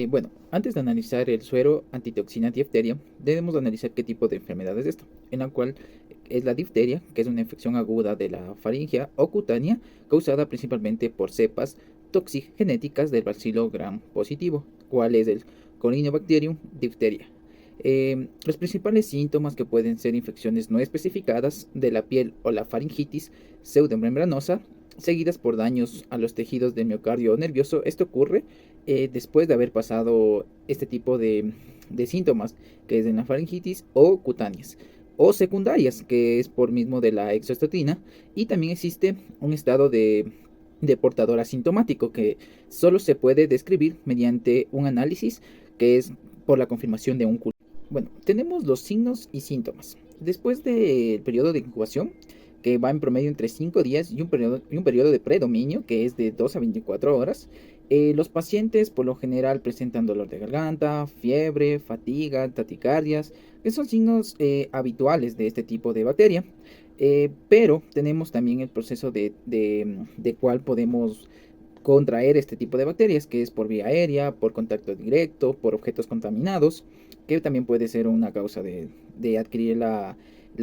Bueno, antes de analizar el suero antitoxina difteria, debemos analizar qué tipo de enfermedad es esto, en la cual es la difteria, que es una infección aguda de la faringe o cutánea, causada principalmente por cepas toxigenéticas del bacilo gram positivo, cual es el Corynebacterium diphtheria. Los principales síntomas que pueden ser infecciones no especificadas de la piel o la faringitis pseudomembranosa, seguidas por daños a los tejidos del miocardio nervioso. Esto ocurre después de haber pasado este tipo de síntomas, que es en la faringitis o cutáneas, o secundarias, que es por mismo de la exostatina, y también existe un estado de portador asintomático que solo se puede describir mediante un análisis que es por la confirmación de un cultivo. Bueno, tenemos los signos y síntomas. Después del periodo de incubación, que va en promedio entre 5 días y un periodo de predominio, que es de 2 a 24 horas, los pacientes por lo general presentan dolor de garganta, fiebre, fatiga, taticardias, que son signos habituales de este tipo de bacteria. Pero tenemos también el proceso de cuál podemos contraer este tipo de bacterias, que es por vía aérea, por contacto directo, por objetos contaminados, que también puede ser una causa de adquirir la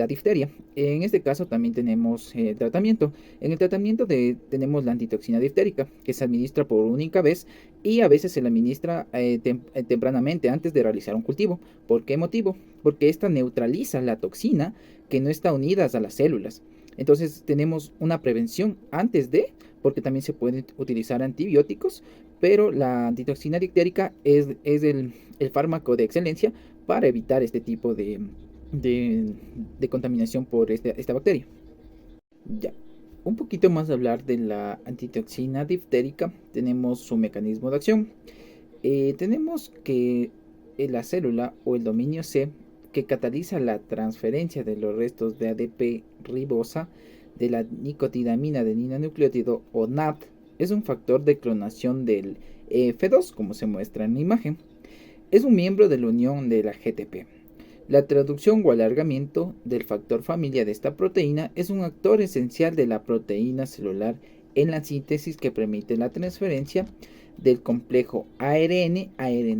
difteria. En este caso también tenemos tratamiento. En el tratamiento tenemos la antitoxina diftérica, que se administra por única vez y a veces se la administra tempranamente antes de realizar un cultivo. ¿Por qué motivo? Porque esta neutraliza la toxina que no está unida a las células. Entonces tenemos una prevención antes de, porque también se pueden utilizar antibióticos, pero la antitoxina difterica es el fármaco de excelencia para evitar este tipo de, de contaminación por esta bacteria. Ya, un poquito más de hablar de la antitoxina diftérica, tenemos su mecanismo de acción. Tenemos que la célula o el dominio C que cataliza la transferencia de los restos de ADP ribosa de la nicotidamina nucleótido o NAT es un factor de clonación del F2, como se muestra en la imagen. Es un miembro de la unión de la GTP. La traducción o alargamiento del factor familia de esta proteína es un actor esencial de la proteína celular en la síntesis que permite la transferencia del complejo ARN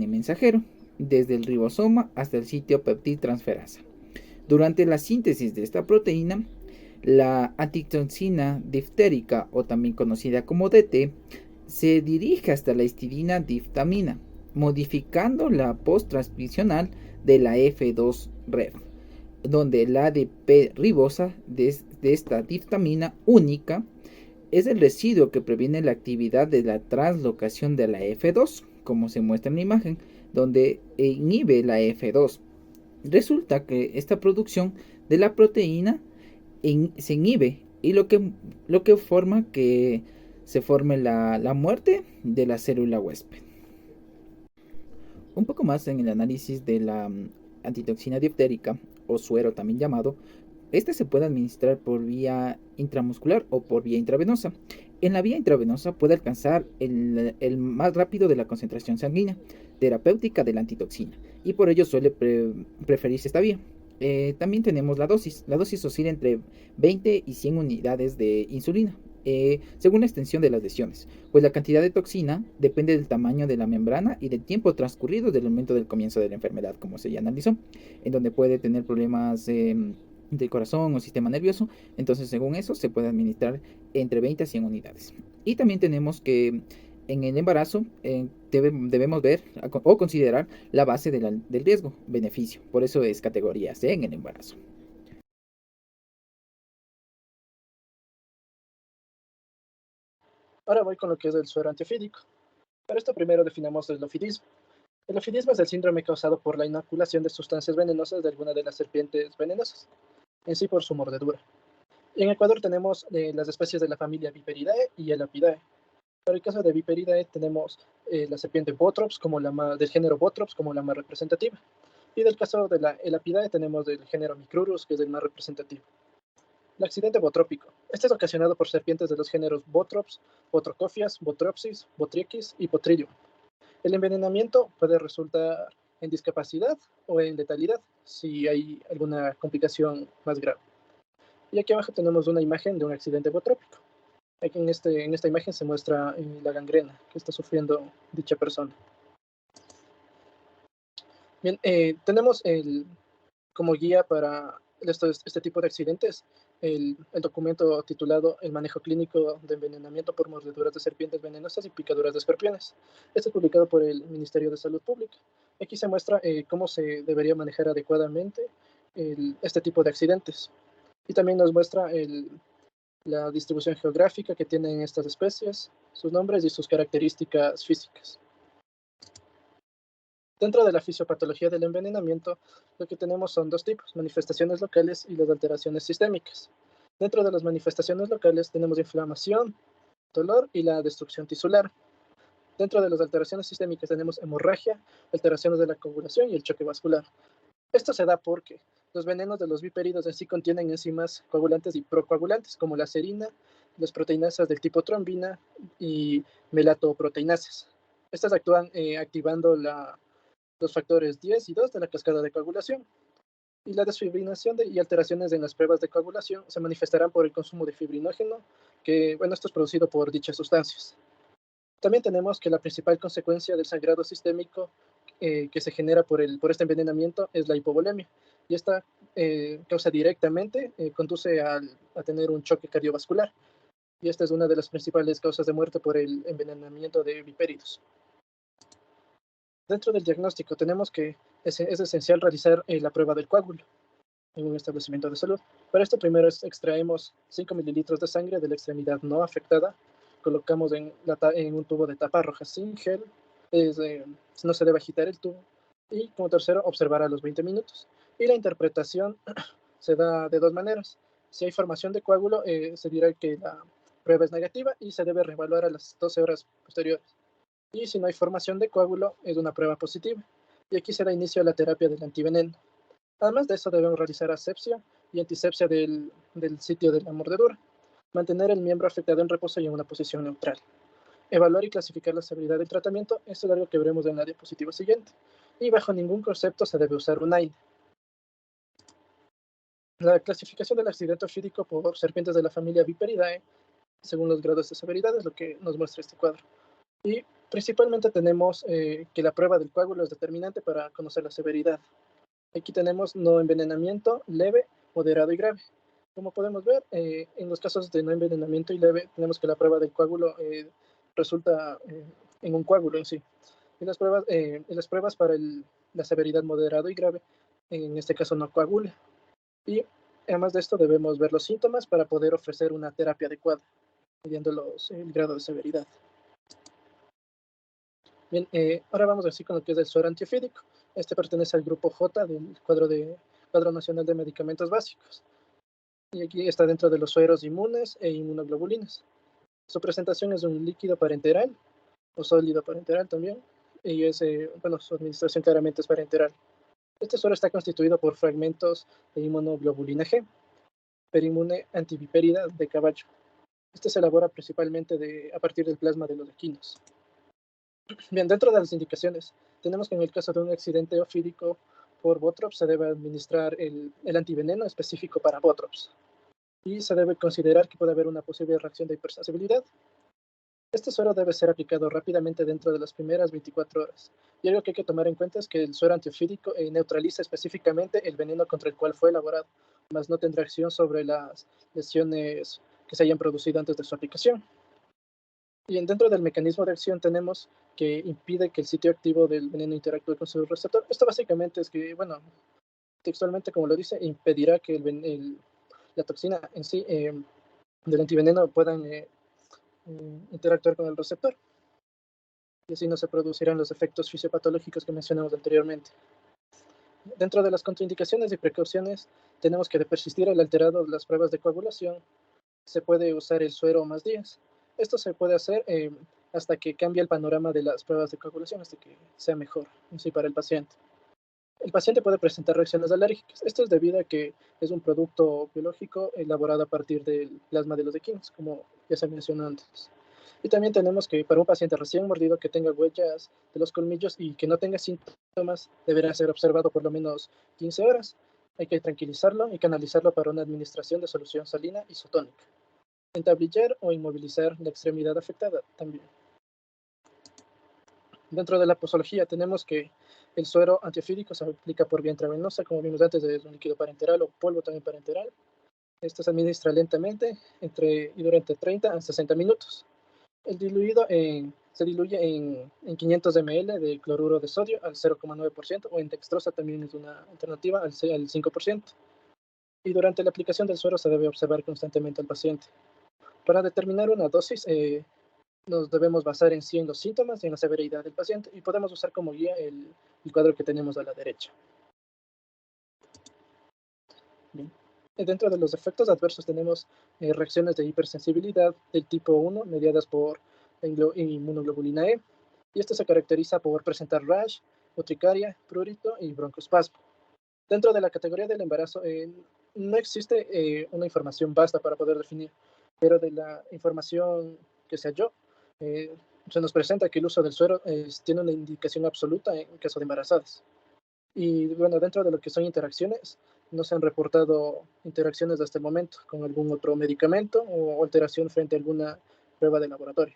mensajero desde el ribosoma hasta el sitio peptidtransferasa. Durante la síntesis de esta proteína, la antitoxina diftérica, o también conocida como DT, se dirige hasta la histidina diftamina, modificando la posttranscripcional de la F2-REF, donde la ADP ribosa de esta diftamina única es el residuo que previene la actividad de la translocación de la F2, como se muestra en la imagen, donde inhibe la F2. Resulta que esta producción de la proteína se inhibe y lo que forma que se forme la muerte de la célula huésped. Un poco más en el análisis de la antitoxina diftérica o suero también llamado, este se puede administrar por vía intramuscular o por vía intravenosa. En la vía intravenosa puede alcanzar el más rápido de la concentración sanguínea terapéutica de la antitoxina y por ello suele preferirse esta vía. También tenemos la dosis. La dosis oscila entre 20 y 100 unidades de insulina, según la extensión de las lesiones, pues la cantidad de toxina depende del tamaño de la membrana y del tiempo transcurrido del momento del comienzo de la enfermedad, como se ya analizó, en donde puede tener problemas del corazón o sistema nervioso. Entonces, según eso, se puede administrar entre 20 a 100 unidades. Y también tenemos que en el embarazo debemos ver o considerar la base del riesgo-beneficio. Por eso es categoría C en el embarazo. Ahora voy con lo que es el suero antiofídico. Para esto primero definamos el ofidismo. El ofidismo es el síndrome causado por la inoculación de sustancias venenosas de alguna de las serpientes venenosas, en sí por su mordedura. Y en Ecuador tenemos las especies de la familia Viperidae y Elapidae. Para el caso de Viperidae tenemos la serpiente Botrops del género Botrops como la más representativa. Y del caso de la Elapidae tenemos del género Micrurus, que es el más representativo. El accidente botrópico. Este es ocasionado por serpientes de los géneros Botrops, Botrocophias, Botropsis, Botriechis y Botridium. El envenenamiento puede resultar en discapacidad o en letalidad si hay alguna complicación más grave. Y aquí abajo tenemos una imagen de un accidente botrópico. Aquí en esta imagen se muestra la gangrena que está sufriendo dicha persona. Bien, tenemos como guía para este tipo de accidentes el documento titulado El manejo clínico de envenenamiento por mordeduras de serpientes venenosas y picaduras de escorpiones. Este es publicado por el Ministerio de Salud Pública. Aquí se muestra cómo se debería manejar adecuadamente este tipo de accidentes. Y también nos muestra la distribución geográfica que tienen estas especies, sus nombres y sus características físicas. Dentro de la fisiopatología del envenenamiento, lo que tenemos son dos tipos, manifestaciones locales y las alteraciones sistémicas. Dentro de las manifestaciones locales tenemos inflamación, dolor y la destrucción tisular. Dentro de las alteraciones sistémicas tenemos hemorragia, alteraciones de la coagulación y el choque vascular. Esto se da porque los venenos de los viperidos en sí contienen enzimas coagulantes y procoagulantes, como la serina, las proteinasas del tipo trombina y melatoproteinasas. Estas actúan activando los factores 10 y 2 de la cascada de coagulación. Y la desfibrinación y alteraciones en las pruebas de coagulación se manifestarán por el consumo de fibrinógeno, que, bueno, esto es producido por dichas sustancias. También tenemos que la principal consecuencia del sangrado sistémico que se genera por este envenenamiento es la hipovolemia. Y esta causa directamente, conduce a tener un choque cardiovascular. Y esta es una de las principales causas de muerte por el envenenamiento de vipéridos. Dentro del diagnóstico tenemos que es esencial realizar la prueba del coágulo en un establecimiento de salud. Para esto primero extraemos 5 mililitros de sangre de la extremidad no afectada, colocamos en un tubo de tapa roja sin gel, no se debe agitar el tubo, y como tercero observar a los 20 minutos. Y la interpretación se da de dos maneras. Si hay formación de coágulo, se dirá que la prueba es negativa y se debe reevaluar a las 12 horas posteriores. Y si no hay formación de coágulo, es una prueba positiva. Y aquí se da inicio a la terapia del antiveneno. Además de eso, debemos realizar asepsia y antisepsia del sitio de la mordedura. Mantener el miembro afectado en reposo y en una posición neutral. Evaluar y clasificar la severidad del tratamiento. Esto es algo que veremos en la diapositiva siguiente. Y bajo ningún concepto se debe usar un AINE. La clasificación del accidente ofídico por serpientes de la familia Viperidae, según los grados de severidad, es lo que nos muestra este cuadro. Y principalmente tenemos que la prueba del coágulo es determinante para conocer la severidad. Aquí tenemos no envenenamiento, leve, moderado y grave. Como podemos ver, en los casos de no envenenamiento y leve, tenemos que la prueba del coágulo resulta en un coágulo en sí. Y las pruebas para la severidad moderado y grave, en este caso no coagula. Y además de esto, debemos ver los síntomas para poder ofrecer una terapia adecuada, midiendo el grado de severidad. Bien, ahora vamos a decir con lo que es el suero antiofídico. Este pertenece al grupo J del Cuadro Nacional de Medicamentos Básicos. Y aquí está dentro de los sueros inmunes e inmunoglobulinas. Su presentación es un líquido parenteral o sólido parenteral también. Y su administración claramente es parenteral. Este suero está constituido por fragmentos de inmunoglobulina G, perimune antivipérida de caballo. Este se elabora principalmente a partir del plasma de los equinos. Bien, dentro de las indicaciones, tenemos que en el caso de un accidente ofídico por Botrops se debe administrar el antiveneno específico para Botrops. Y se debe considerar que puede haber una posible reacción de hipersensibilidad. Este suero debe ser aplicado rápidamente dentro de las primeras 24 horas. Y algo que hay que tomar en cuenta es que el suero antiofídico neutraliza específicamente el veneno contra el cual fue elaborado, mas no tendrá acción sobre las lesiones que se hayan producido antes de su aplicación. Y dentro del mecanismo de acción tenemos que impide que el sitio activo del veneno interactúe con su receptor. Esto básicamente es que, bueno, textualmente como lo dice, impedirá que la toxina en sí del antiveneno puedan interactuar con el receptor. Y así no se producirán los efectos fisiopatológicos que mencionamos anteriormente. Dentro de las contraindicaciones y precauciones, tenemos que de persistir el alterado de las pruebas de coagulación, se puede usar el suero más días. Esto se puede hacer hasta que cambie el panorama de las pruebas de coagulación, hasta que sea mejor en sí para el paciente. El paciente puede presentar reacciones alérgicas. Esto es debido a que es un producto biológico elaborado a partir del plasma de los equinos, como ya se mencionó antes. Y también tenemos que para un paciente recién mordido que tenga huellas de los colmillos y que no tenga síntomas, deberá ser observado por lo menos 15 horas. Hay que tranquilizarlo y canalizarlo para una administración de solución salina isotónica. Entablillar o inmovilizar la extremidad afectada también. Dentro de la posología tenemos que El suero antiofídico se aplica por vía intravenosa, como vimos antes, es un líquido parenteral o polvo también parenteral. Esto se administra lentamente y durante 30 a 60 minutos. El diluido se diluye en 500 ml de cloruro de sodio al 0,9% o en dextrosa también es una alternativa al 5%. Y durante la aplicación del suero se debe observar constantemente al paciente. Para determinar una dosis, nos debemos basar en sí en los síntomas y en la severidad del paciente y podemos usar como guía el cuadro que tenemos a la derecha. Bien. Dentro de los efectos adversos tenemos reacciones de hipersensibilidad del tipo 1 mediadas por inmunoglobulina E, y esto se caracteriza por presentar rash, urticaria, prurito y broncoespasmo. Dentro de la categoría del embarazo no existe una información basta para poder definir, pero de la información que se halló, eh, se nos presenta que el uso del suero tiene una indicación absoluta en caso de embarazadas. Y bueno, dentro de lo que son interacciones, no se han reportado interacciones hasta el momento con algún otro medicamento o alteración frente a alguna prueba de laboratorio.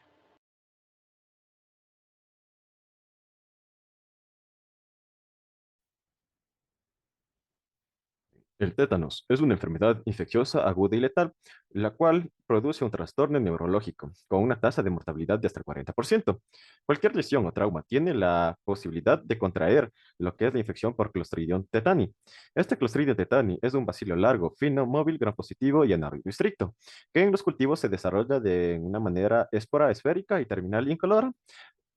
El tétanos es una enfermedad infecciosa aguda y letal, la cual produce un trastorno neurológico con una tasa de mortalidad de hasta el 40%. Cualquier lesión o trauma tiene la posibilidad de contraer lo que es la infección por Clostridium tetani. Este Clostridium tetani es un bacilo largo, fino, móvil, gram positivo y anaerobio estricto, que en los cultivos se desarrolla de una manera espora esférica y terminal incolora,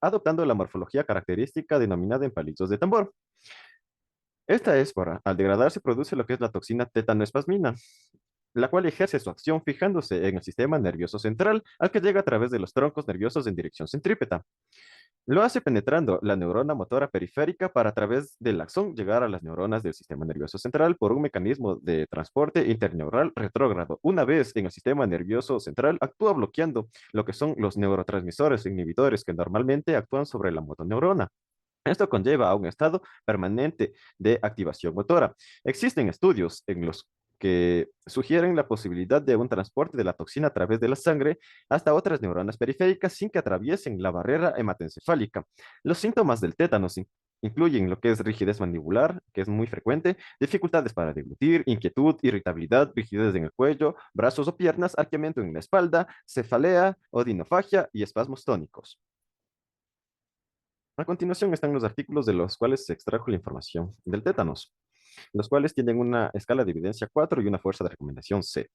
adoptando la morfología característica denominada en palitos de tambor. Esta espora, al degradarse, produce lo que es la toxina tetanoespasmina, la cual ejerce su acción fijándose en el sistema nervioso central, al que llega a través de los troncos nerviosos en dirección centrípeta. Lo hace penetrando la neurona motora periférica para a través del axón llegar a las neuronas del sistema nervioso central por un mecanismo de transporte interneural retrógrado. Una vez en el sistema nervioso central, actúa bloqueando lo que son los neurotransmisores inhibidores que normalmente actúan sobre la motoneurona. Esto conlleva a un estado permanente de activación motora. Existen estudios en los que sugieren la posibilidad de un transporte de la toxina a través de la sangre hasta otras neuronas periféricas sin que atraviesen la barrera hematoencefálica. Los síntomas del tétanos incluyen lo que es rigidez mandibular, que es muy frecuente, dificultades para deglutir, inquietud, irritabilidad, rigidez en el cuello, brazos o piernas, arqueamiento en la espalda, cefalea, odinofagia y espasmos tónicos. A continuación están los artículos de los cuales se extrajo la información del tétanos, los cuales tienen una escala de evidencia 4 y una fuerza de recomendación C.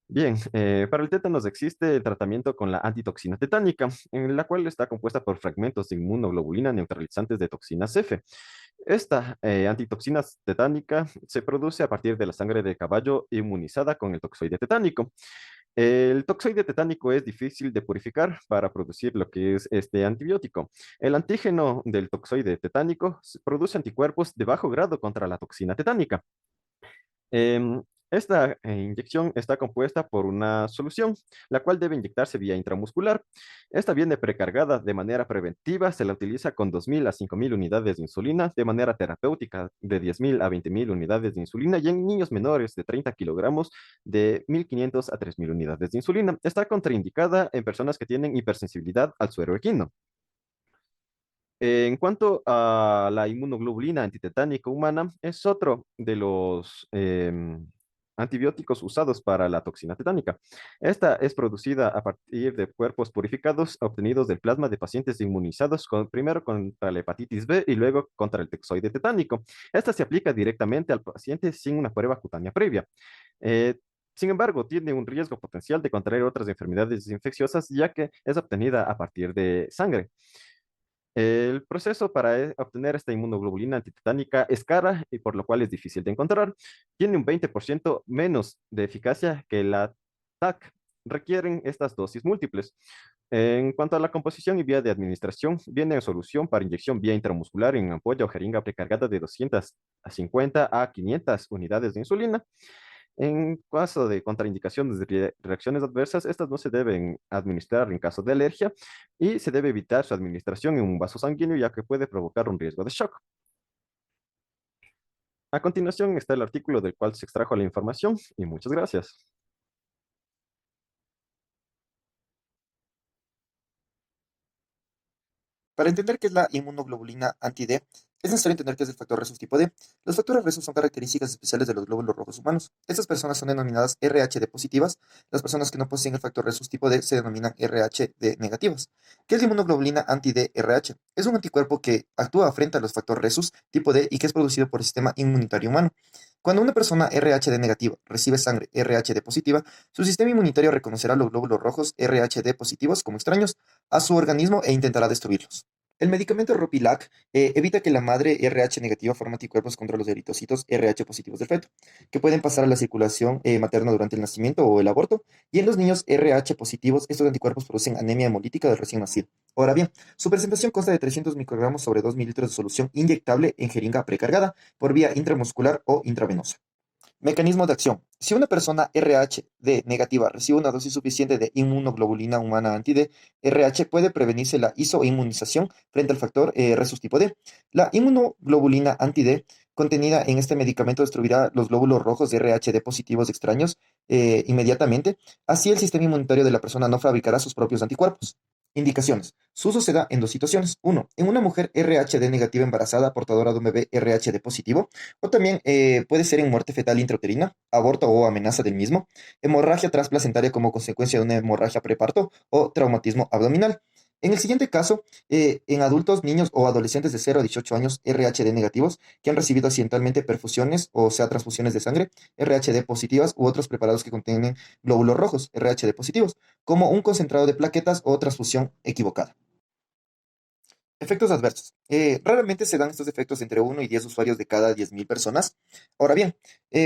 Bien, para el tétanos existe el tratamiento con la antitoxina tetánica, en la cual está compuesta por fragmentos de inmunoglobulina neutralizantes de toxinas F. Esta antitoxina tetánica se produce a partir de la sangre de caballo inmunizada con el toxoide tetánico. El toxoide tetánico es difícil de purificar para producir lo que es este antibiótico. El antígeno del toxoide tetánico produce anticuerpos de bajo grado contra la toxina tetánica. Esta inyección está compuesta por una solución, la cual debe inyectarse vía intramuscular. Esta viene precargada de manera preventiva, se la utiliza con 2.000 a 5.000 unidades de insulina, de manera terapéutica de 10.000 a 20.000 unidades de insulina y en niños menores de 30 kilogramos de 1.500 a 3.000 unidades de insulina. Está contraindicada en personas que tienen hipersensibilidad al suero equino. En cuanto a la inmunoglobulina antitetánica humana, es otro de los antibióticos usados para la toxina tetánica. Esta es producida a partir de cuerpos purificados obtenidos del plasma de pacientes inmunizados primero contra la hepatitis B y luego contra el toxoide tetánico. Esta se aplica directamente al paciente sin una prueba cutánea previa. Eh, Sin embargo, tiene un riesgo potencial de contraer otras enfermedades infecciosas, ya que es obtenida a partir de sangre. El proceso para obtener esta inmunoglobulina antitetánica es cara y por lo cual es difícil de encontrar. Tiene un 20% menos de eficacia que la TAC. Requieren estas dosis múltiples. En cuanto a la composición y vía de administración, viene en solución para inyección vía intramuscular en ampolla o jeringa precargada de 250 a 500 unidades de insulina. En caso de contraindicaciones de reacciones adversas, estas no se deben administrar en caso de alergia y se debe evitar su administración en un vaso sanguíneo ya que puede provocar un riesgo de shock. A continuación está el artículo del cual se extrajo la información y muchas gracias. Para entender qué es la inmunoglobulina anti-D, es necesario entender qué es el factor Rhesus tipo D. Los factores Rhesus son características especiales de los glóbulos rojos humanos. Estas personas son denominadas Rhd positivas. Las personas que no poseen el factor Rhesus tipo D se denominan Rhd negativas. ¿Qué es la inmunoglobulina anti-D RH? Es un anticuerpo que actúa frente a los factores Rhesus tipo D y que es producido por el sistema inmunitario humano. Cuando una persona Rhd negativa recibe sangre Rhd positiva, su sistema inmunitario reconocerá los glóbulos rojos Rhd positivos como extraños a su organismo e intentará destruirlos. El medicamento Ropilac evita que la madre RH negativa forme anticuerpos contra los eritrocitos RH positivos del feto, que pueden pasar a la circulación materna durante el nacimiento o el aborto, y en los niños RH positivos, estos anticuerpos producen anemia hemolítica del recién nacido. Ahora bien, su presentación consta de 300 microgramos sobre 2 mililitros de solución inyectable en jeringa precargada por vía intramuscular o intravenosa. Mecanismo de acción. Si una persona Rhd negativa recibe una dosis suficiente de inmunoglobulina humana anti-D, RH puede prevenirse la isoinmunización frente al factor Rhesus tipo D. La inmunoglobulina anti-D contenida en este medicamento destruirá los glóbulos rojos de Rhd positivos extraños inmediatamente. Así el sistema inmunitario de la persona no fabricará sus propios anticuerpos. Indicaciones. Su uso se da en dos situaciones. Uno, en una mujer Rhd negativa embarazada portadora de un bebé Rhd positivo, o también puede ser en muerte fetal intrauterina, aborto o amenaza del mismo, hemorragia transplacentaria como consecuencia de una hemorragia preparto o traumatismo abdominal. En el siguiente caso, en adultos, niños o adolescentes de 0 a 18 años Rhd negativos que han recibido accidentalmente perfusiones, o sea, transfusiones de sangre, Rhd positivas u otros preparados que contienen glóbulos rojos, Rhd positivos, como un concentrado de plaquetas o transfusión equivocada. Efectos adversos. Raramente se dan estos efectos entre 1 y 10 usuarios de cada 10.000 personas. Ahora bien,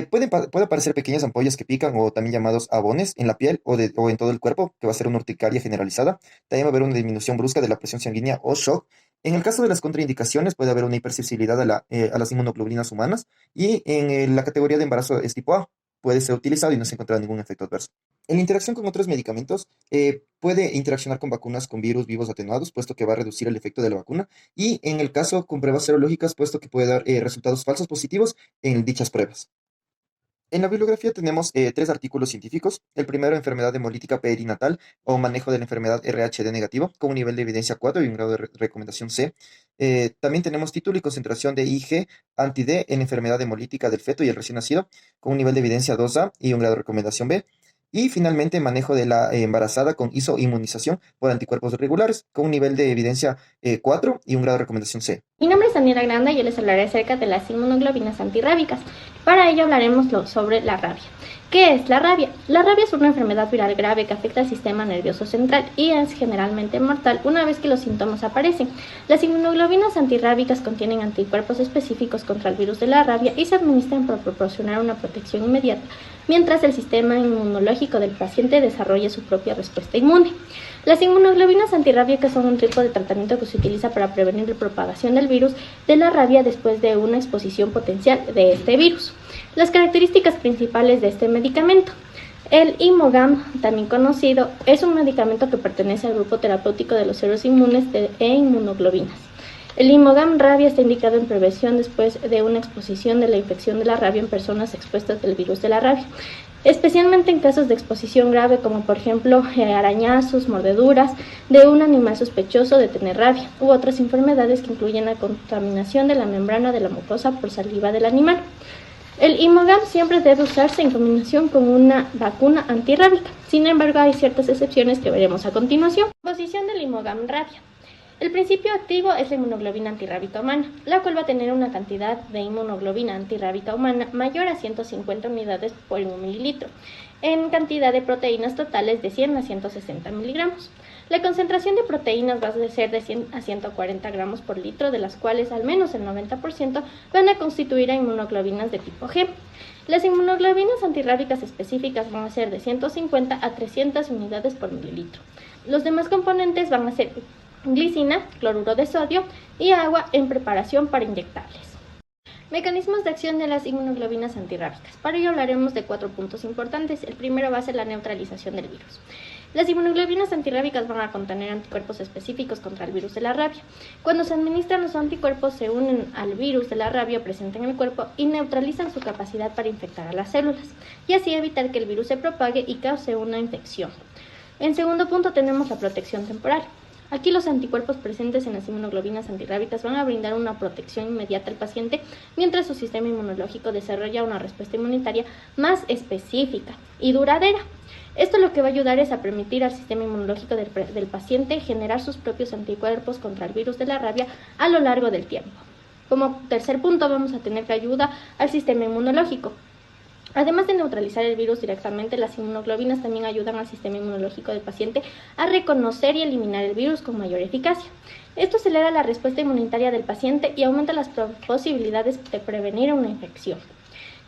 puede aparecer pequeñas ampollas que pican o también llamados abones en la piel o en todo el cuerpo, que va a ser una urticaria generalizada. También va a haber una disminución brusca de la presión sanguínea o shock. En el caso de las contraindicaciones puede haber una hipersensibilidad a las inmunoglobulinas humanas y en la categoría de embarazo es tipo A. Puede ser utilizado y no se encuentra ningún efecto adverso. En la interacción con otros medicamentos, puede interaccionar con vacunas con virus vivos atenuados, puesto que va a reducir el efecto de la vacuna, y en el caso con pruebas serológicas, puesto que puede dar resultados falsos positivos en dichas pruebas. En la bibliografía tenemos 3 artículos científicos. El primero, enfermedad hemolítica perinatal o manejo de la enfermedad Rhd negativa, con un nivel de evidencia 4 y un grado de recomendación C. También tenemos título y concentración de Ig anti-D en enfermedad hemolítica del feto y el recién nacido, con un nivel de evidencia 2A y un grado de recomendación B. Y finalmente, manejo de la embarazada con isoinmunización por anticuerpos regulares, con un nivel de evidencia 4 y un grado de recomendación C. Mi nombre es Daniela Granda y yo les hablaré acerca de las inmunoglobinas antirrábicas. Para ello hablaremos sobre la rabia. ¿Qué es la rabia? La rabia es una enfermedad viral grave que afecta al sistema nervioso central y es generalmente mortal una vez que los síntomas aparecen. Las inmunoglobinas antirrábicas contienen anticuerpos específicos contra el virus de la rabia y se administran para proporcionar una protección inmediata, mientras el sistema inmunológico del paciente desarrolla su propia respuesta inmune. Las inmunoglobinas antirrábicas son un tipo de tratamiento que se utiliza para prevenir la propagación del virus de la rabia después de una exposición potencial de este virus. Las características principales de este medicamento. El Imogam, también conocido, es un medicamento que pertenece al grupo terapéutico de los ceros inmunes e inmunoglobinas. El Imogam rabia está indicado en prevención después de una exposición de la infección de la rabia en personas expuestas del virus de la rabia, especialmente en casos de exposición grave como por ejemplo arañazos, mordeduras de un animal sospechoso de tener rabia u otras enfermedades que incluyen la contaminación de la membrana de la mucosa por saliva del animal. El Imogam siempre debe usarse en combinación con una vacuna antirrábica. Sin embargo, hay ciertas excepciones que veremos a continuación. Composición del Imogam rabia. El principio activo es la inmunoglobina antirrábica humana, la cual va a tener una cantidad de inmunoglobina antirrábica humana mayor a 150 unidades por 1 mililitro, en cantidad de proteínas totales de 100 a 160 miligramos. La concentración de proteínas va a ser de 100 a 140 gramos por litro, de las cuales al menos el 90% van a constituir a inmunoglobinas de tipo G. Las inmunoglobinas antirrábicas específicas van a ser de 150 a 300 unidades por mililitro. Los demás componentes van a ser glicina, cloruro de sodio y agua en preparación para inyectables. Mecanismos de acción de las inmunoglobinas antirrábicas. Para ello hablaremos de 4 puntos importantes. El primero va a ser la neutralización del virus. Las inmunoglobinas antirrábicas van a contener anticuerpos específicos contra el virus de la rabia. Cuando se administran, los anticuerpos se unen al virus de la rabia presente en el cuerpo y neutralizan su capacidad para infectar a las células, y así evitar que el virus se propague y cause una infección. En segundo punto tenemos la protección temporal. Aquí los anticuerpos presentes en las inmunoglobinas antirrábicas van a brindar una protección inmediata al paciente mientras su sistema inmunológico desarrolla una respuesta inmunitaria más específica y duradera. Esto lo que va a ayudar es a permitir al sistema inmunológico del paciente generar sus propios anticuerpos contra el virus de la rabia a lo largo del tiempo. Como tercer punto vamos a tener que ayuda al sistema inmunológico. Además de neutralizar el virus directamente, las inmunoglobinas también ayudan al sistema inmunológico del paciente a reconocer y eliminar el virus con mayor eficacia. Esto acelera la respuesta inmunitaria del paciente y aumenta las posibilidades de prevenir una infección.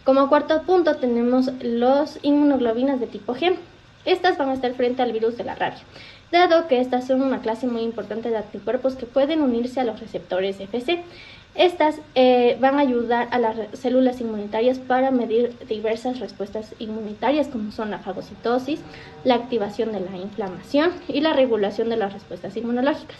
Como cuarto punto tenemos las inmunoglobinas de tipo G. Estas van a estar frente al virus de la rabia, dado que estas son una clase muy importante de anticuerpos que pueden unirse a los receptores Fc. Estas van a ayudar a las células inmunitarias para medir diversas respuestas inmunitarias como son la fagocitosis, la activación de la inflamación y la regulación de las respuestas inmunológicas.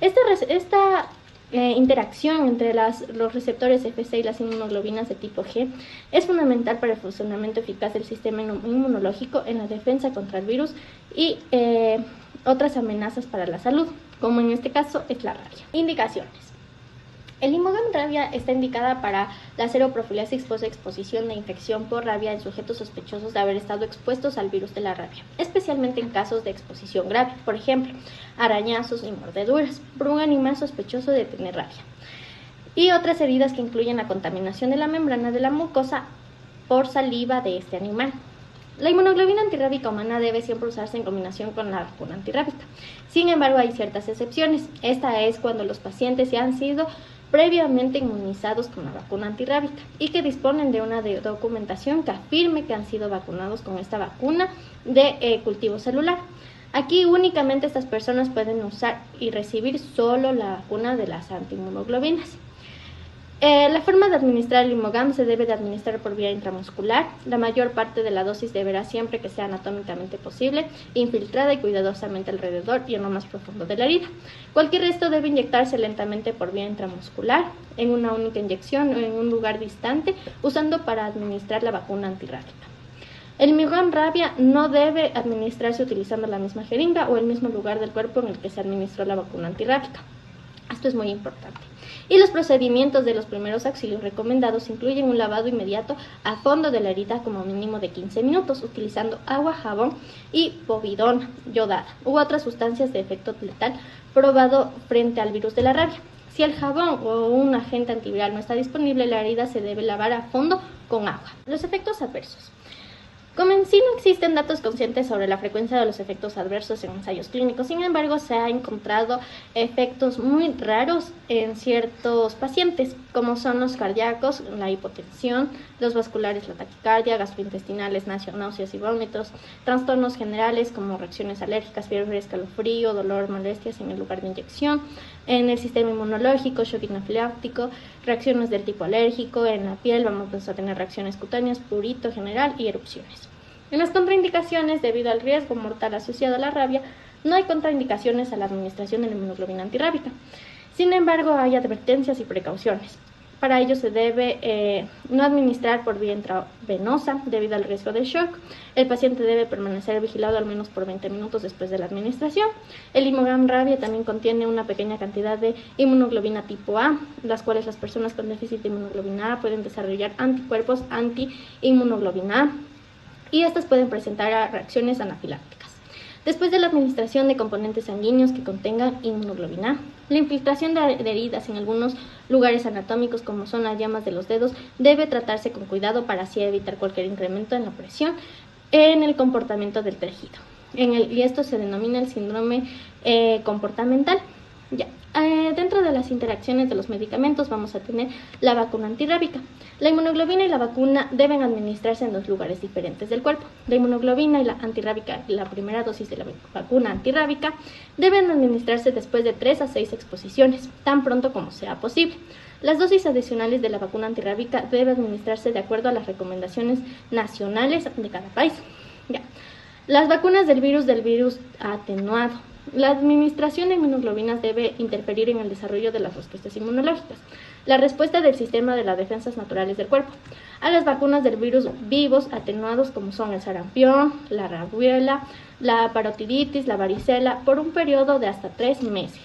Esta interacción entre los receptores Fc y las inmunoglobinas de tipo G es fundamental para el funcionamiento eficaz del sistema inmunológico en la defensa contra el virus y otras amenazas para la salud, como en este caso es la rabia. Indicaciones. El Imogam rabia está indicada para la seroprofilaxis post-exposición de infección por rabia en sujetos sospechosos de haber estado expuestos al virus de la rabia, especialmente en casos de exposición grave, por ejemplo, arañazos y mordeduras por un animal sospechoso de tener rabia, y otras heridas que incluyen la contaminación de la membrana de la mucosa por saliva de este animal. La inmunoglobina antirrábica humana debe siempre usarse en combinación con la vacuna antirrábica. Sin embargo, hay ciertas excepciones. Esta es cuando los pacientes ya han sido previamente inmunizados con la vacuna antirrábica y que disponen de una documentación que afirme que han sido vacunados con esta vacuna de cultivo celular. Aquí únicamente estas personas pueden usar y recibir solo la vacuna de las antiinmunoglobinas. La forma de administrar el Imogam se debe de administrar por vía intramuscular. La mayor parte de la dosis deberá, siempre que sea anatómicamente posible, infiltrada y cuidadosamente alrededor y en lo más profundo de la herida. Cualquier resto debe inyectarse lentamente por vía intramuscular, en una única inyección o en un lugar distante, usando para administrar la vacuna antirrábica. El Imogam rabia no debe administrarse utilizando la misma jeringa o el mismo lugar del cuerpo en el que se administró la vacuna antirrábica. Esto es muy importante. Y los procedimientos de los primeros auxilios recomendados incluyen un lavado inmediato a fondo de la herida como mínimo de 15 minutos, utilizando agua, jabón y povidona yodada u otras sustancias de efecto letal probado frente al virus de la rabia. Si el jabón o un agente antiviral no está disponible, la herida se debe lavar a fondo con agua. Los efectos adversos. Como en sí no existen datos conscientes sobre la frecuencia de los efectos adversos en ensayos clínicos, sin embargo se ha encontrado efectos muy raros en ciertos pacientes, como son los cardíacos, la hipotensión, los vasculares, la taquicardia, gastrointestinales, náuseas y vómitos, trastornos generales como reacciones alérgicas, fiebre, escalofrío, dolor, molestias en el lugar de inyección, en el sistema inmunológico, shock anafiláctico, reacciones del tipo alérgico, en la piel vamos a tener reacciones cutáneas, prurito general y erupciones. En las contraindicaciones, debido al riesgo mortal asociado a la rabia, no hay contraindicaciones a la administración de la inmunoglobina antirrábica. Sin embargo, hay advertencias y precauciones. Para ello se debe no administrar por vía intravenosa debido al riesgo de shock. El paciente debe permanecer vigilado al menos por 20 minutos después de la administración. El Imogam rabia también contiene una pequeña cantidad de inmunoglobina tipo A, las cuales las personas con déficit de inmunoglobina A pueden desarrollar anticuerpos anti-inmunoglobina A y estas pueden presentar reacciones anafilácticas. Después de la administración de componentes sanguíneos que contengan inmunoglobina A, la infiltración de heridas en algunos lugares anatómicos como son las yemas de los dedos debe tratarse con cuidado para así evitar cualquier incremento en la presión en el comportamiento del tejido. Y esto se denomina el síndrome comportamental. Dentro de las interacciones de los medicamentos vamos a tener la vacuna antirrábica. La inmunoglobina y la vacuna deben administrarse en dos lugares diferentes del cuerpo. La inmunoglobina y la antirrábica, la primera dosis de la vacuna antirrábica, deben administrarse después de 3 a 6 exposiciones, tan pronto como sea posible. Las dosis adicionales de la vacuna antirrábica deben administrarse de acuerdo a las recomendaciones nacionales de cada país. Las vacunas del virus atenuado La administración de inmunoglobinas debe interferir en el desarrollo de las respuestas inmunológicas, la respuesta del sistema de las defensas naturales del cuerpo, a las vacunas del virus vivos atenuados como son el sarampión, la rabiola, la parotiditis, la varicela, por un periodo de hasta 3 meses.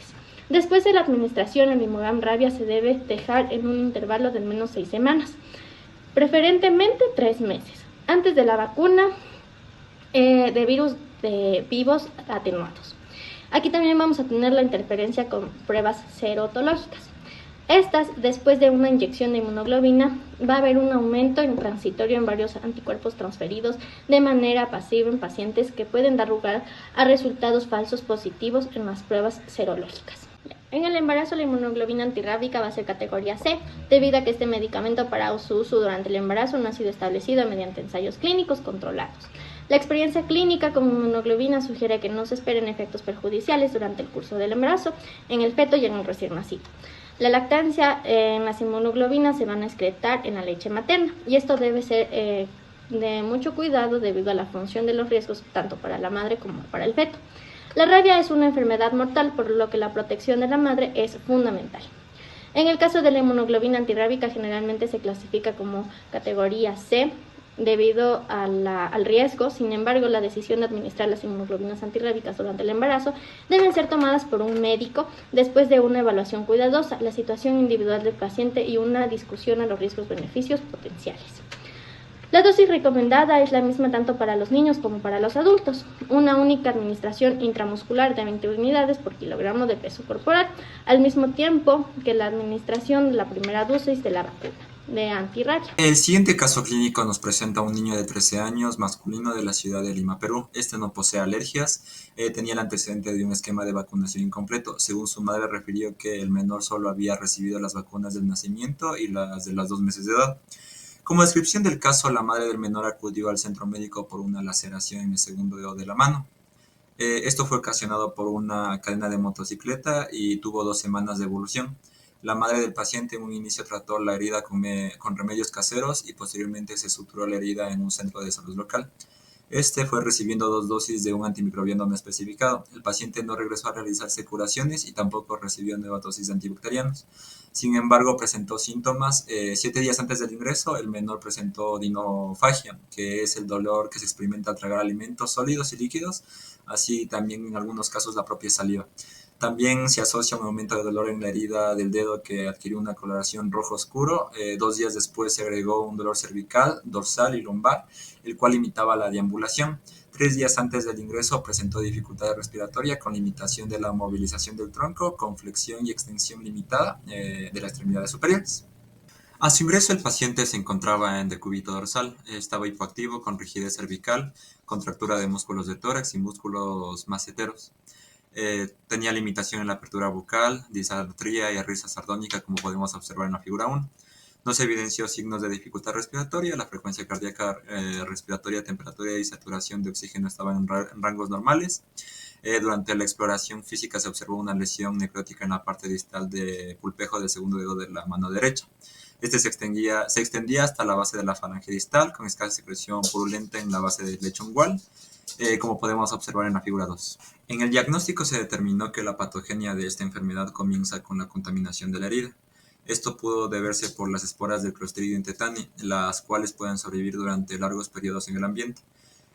Después de la administración, el Immunogram rabia se debe dejar en un intervalo de al menos 6 semanas, preferentemente 3 meses, antes de la vacuna de virus de vivos atenuados. Aquí también vamos a tener la interferencia con pruebas serológicas. Estas, después de una inyección de inmunoglobina, va a haber un aumento transitorio en varios anticuerpos transferidos de manera pasiva en pacientes que pueden dar lugar a resultados falsos positivos en las pruebas serológicas. En el embarazo, la inmunoglobina antirrábica va a ser categoría C, debido a que este medicamento para su uso durante el embarazo no ha sido establecido mediante ensayos clínicos controlados. La experiencia clínica con inmunoglobina sugiere que no se esperen efectos perjudiciales durante el curso del embarazo en el feto y en el recién nacido. La lactancia en las inmunoglobinas se van a excretar en la leche materna y esto debe ser de mucho cuidado debido a la función de los riesgos tanto para la madre como para el feto. La rabia es una enfermedad mortal, por lo que la protección de la madre es fundamental. En el caso de la inmunoglobina antirrábica, generalmente se clasifica como categoría C debido al riesgo. Sin embargo, la decisión de administrar las inmunoglobinas antirrábicas durante el embarazo deben ser tomadas por un médico después de una evaluación cuidadosa, la situación individual del paciente y una discusión a los riesgos-beneficios potenciales. La dosis recomendada es la misma tanto para los niños como para los adultos. Una única administración intramuscular de 20 unidades por kilogramo de peso corporal, al mismo tiempo que la administración de la primera dosis de la vacuna de antirrabia. El siguiente caso clínico nos presenta a un niño de 13 años, masculino, de la ciudad de Lima, Perú. Este no posee alergias, tenía el antecedente de un esquema de vacunación incompleto. Según su madre, refirió que el menor solo había recibido las vacunas del nacimiento y las de los 2 meses de edad. Como descripción del caso, la madre del menor acudió al centro médico por una laceración en el segundo dedo de la mano. Esto fue ocasionado por una cadena de motocicleta y tuvo 2 semanas de evolución. La madre del paciente en un inicio trató la herida con remedios caseros y posteriormente se suturó la herida en un centro de salud local. Este fue recibiendo 2 dosis de un antimicrobiano no especificado. El paciente no regresó a realizarse curaciones y tampoco recibió nuevas dosis de antibacterianos. Sin embargo, presentó síntomas. 7 días antes del ingreso, el menor presentó dinofagia, que es el dolor que se experimenta al tragar alimentos sólidos y líquidos, así también en algunos casos la propia saliva. También se asocia un aumento de dolor en la herida del dedo que adquirió una coloración rojo oscuro. 2 días después se agregó un dolor cervical, dorsal y lumbar, el cual limitaba la deambulación. 3 días antes del ingreso presentó dificultad respiratoria con limitación de la movilización del tronco, con flexión y extensión limitada de las extremidades superiores. A su ingreso, el paciente se encontraba en decúbito dorsal, estaba hipoactivo con rigidez cervical, contractura de músculos de tórax y músculos masseteros. Tenía limitación en la apertura bucal, disartría y risa sardónica, como podemos observar en la figura 1. No se evidenció signos de dificultad respiratoria, la frecuencia cardíaca, respiratoria, temperatura y saturación de oxígeno estaban en rangos normales. Durante la exploración física se observó una lesión necrótica en la parte distal de pulpejo del segundo dedo de la mano derecha. Este se extendía hasta la base de la falange distal, con escasa secreción purulenta en la base del lecho ungual, como podemos observar en la figura 2. En el diagnóstico se determinó que la patogenia de esta enfermedad comienza con la contaminación de la herida. Esto pudo deberse por las esporas del Clostridium tetani, las cuales pueden sobrevivir durante largos periodos en el ambiente.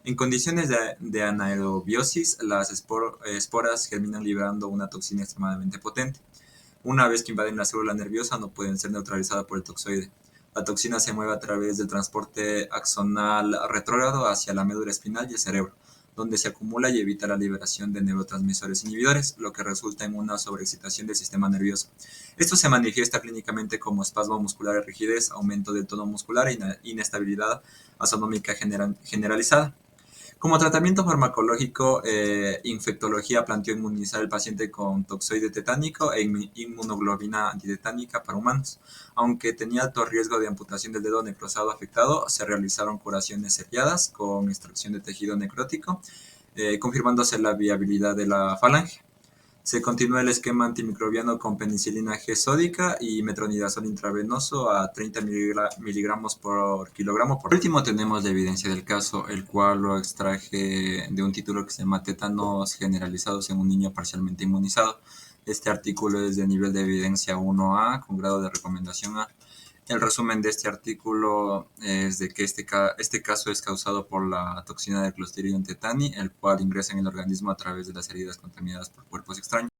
En condiciones de anaerobiosis, las esporas germinan liberando una toxina extremadamente potente. Una vez que invaden la célula nerviosa, no pueden ser neutralizadas por el toxoide. La toxina se mueve a través del transporte axonal retrógrado hacia la médula espinal y el cerebro, donde se acumula y evita la liberación de neurotransmisores inhibidores, lo que resulta en una sobreexcitación del sistema nervioso. Esto se manifiesta clínicamente como espasmo muscular de rigidez, aumento del tono muscular e inestabilidad astronómica generalizada. Como tratamiento farmacológico, infectología planteó inmunizar al paciente con toxoide tetánico e inmunoglobina antitetánica para humanos. Aunque tenía alto riesgo de amputación del dedo necrosado afectado, se realizaron curaciones seriadas con extracción de tejido necrótico, confirmándose la viabilidad de la falange. Se continúa el esquema antimicrobiano con penicilina G sódica y metronidazol intravenoso a 30 miligramos por kilogramo. Por último tenemos la evidencia del caso, el cual lo extraje de un título que se llama Tétanos generalizados en un niño parcialmente inmunizado. Este artículo es de nivel de evidencia 1A con grado de recomendación A. El resumen de este artículo es de que este caso es causado por la toxina del Clostridium tetani, el cual ingresa en el organismo a través de las heridas contaminadas por cuerpos extraños.